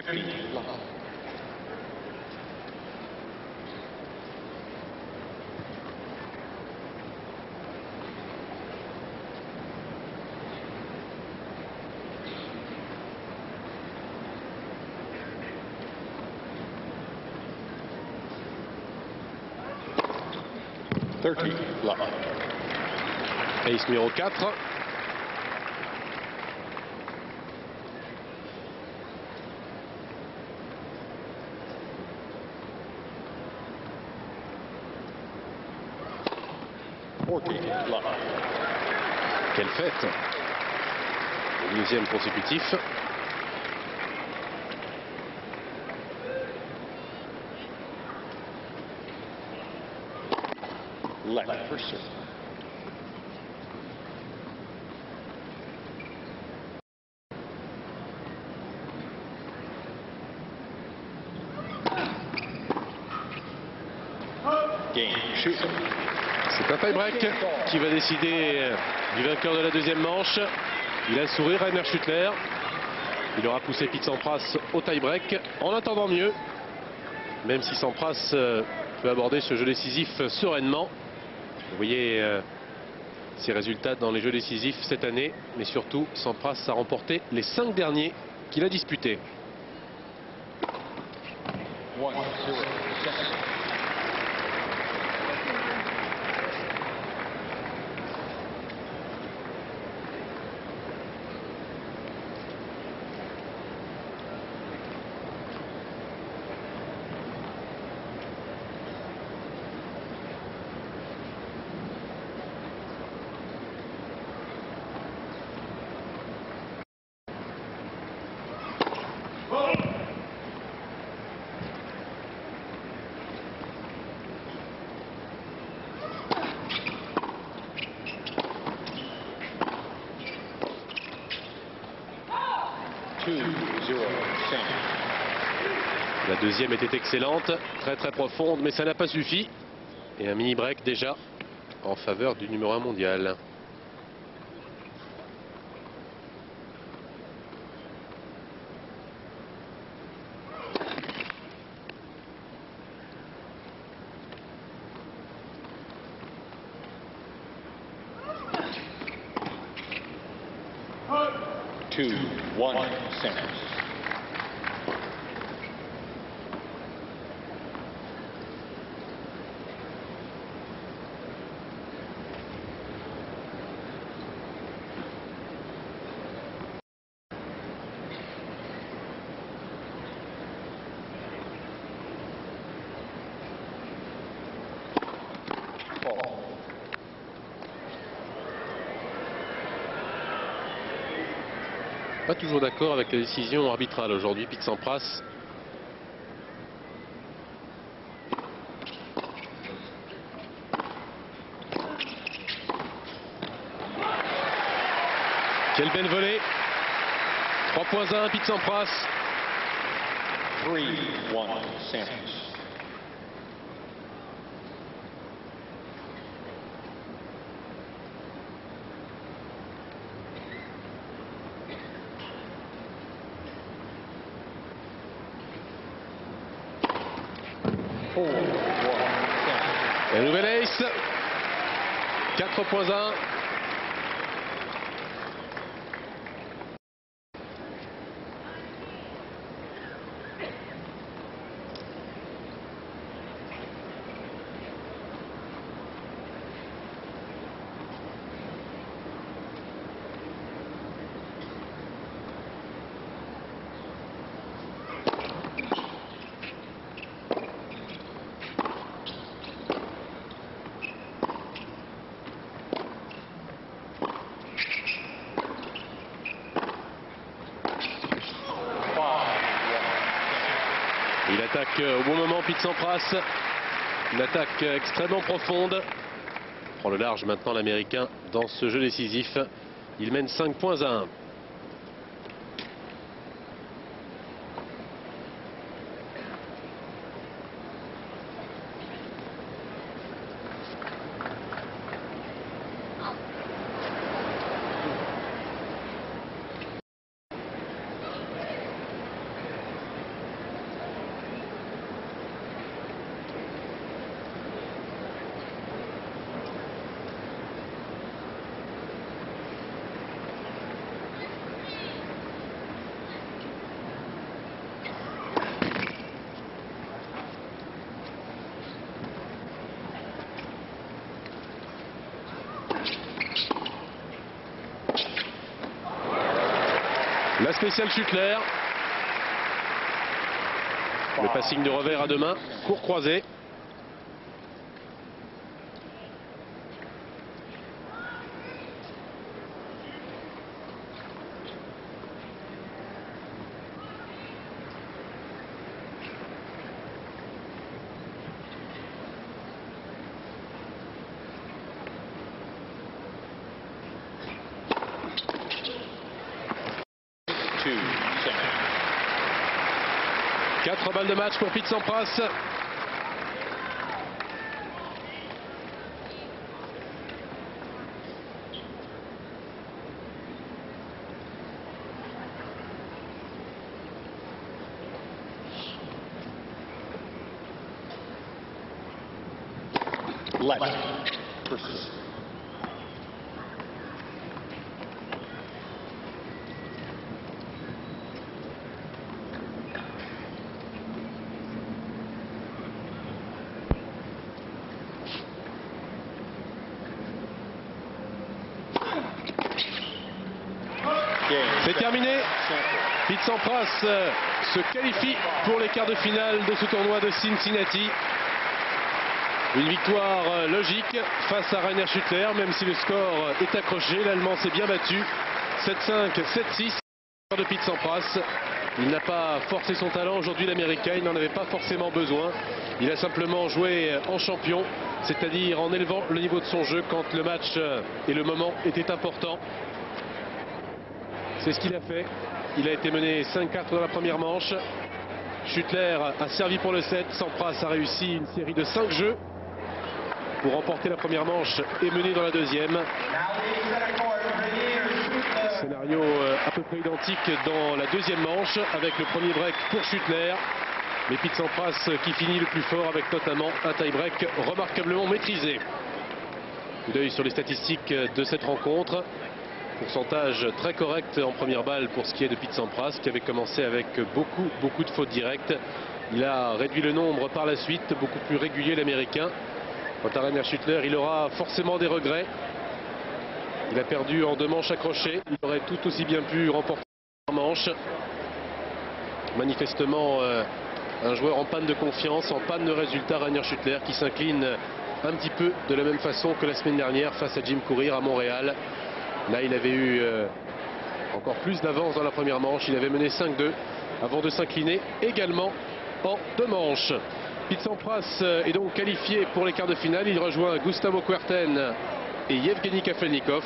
50 love. Ace numéro 4. Quelle fête! Le 12e consécutif. C'est un tie-break qui va décider du vainqueur de la deuxième manche. Il a le sourire, Rainer Schüttler. Il aura poussé Pete Sampras au tie-break en attendant mieux. Même si Sampras peut aborder ce jeu décisif sereinement. Vous voyez ses résultats dans les jeux décisifs cette année. Mais surtout, Sampras a remporté les 5 derniers qu'il a disputés. La deuxième était excellente, très profonde, mais ça n'a pas suffi. Et un mini break déjà en faveur du numéro 1 mondial. Pas toujours d'accord avec la décision arbitrale aujourd'hui, Pete Sampras. Quelle belle volée. 3.1, Pete Sampras. 3-1 Sampras. La nouvelle ace. 4.1. Il attaque au bon moment, Pete Sampras. Une attaque extrêmement profonde. Il prend le large maintenant l'Américain dans ce jeu décisif. Il mène 5.1. spécial Schuttler. Le passing de revers à deux mains, court croisé. Quatre balles de match pour Pete Sampras. Left versus C'est terminé. Pete Sampras se qualifie pour les quarts de finale de ce tournoi de Cincinnati. Une victoire logique face à Rainer Schuttler, même si le score est accroché. L'Allemand s'est bien battu. 7-5, 7-6 de Pete Sampras. Il n'a pas forcé son talent aujourd'hui, l'Américain. Il n'en avait pas forcément besoin. Il a simplement joué en champion, c'est-à-dire en élevant le niveau de son jeu quand le match et le moment étaient importants. C'est ce qu'il a fait. Il a été mené 5-4 dans la première manche. Schuttler a servi pour le set. Sampras a réussi une série de 5 jeux pour remporter la première manche et mener dans la deuxième. Scénario à peu près identique dans la deuxième manche avec le premier break pour Schuttler. Mais Pete Sampras qui finit le plus fort avec notamment un tie-break remarquablement maîtrisé. Coup d'œil sur les statistiques de cette rencontre. Pourcentage très correct en première balle pour ce qui est de Pete Sampras, qui avait commencé avec beaucoup de fautes directes. Il a réduit le nombre par la suite, beaucoup plus régulier l'Américain. Quant à Rainer Schuttler, il aura forcément des regrets. Il a perdu en 2 manches accrochées. Il aurait tout aussi bien pu remporter en manche. Manifestement, un joueur en panne de confiance, en panne de résultats, Rainer Schuttler, qui s'incline un petit peu de la même façon que la semaine dernière face à Jim Courier à Montréal. Là, il avait eu encore plus d'avance dans la première manche. Il avait mené 5-2 avant de s'incliner également en 2 manches. Pete Sampras est donc qualifié pour les quarts de finale. Il rejoint Gustavo Kuerten et Yevgeny Kafelnikov.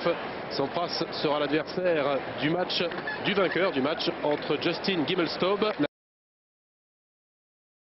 Sampras sera l'adversaire du vainqueur du match entre Justin Gimelstob.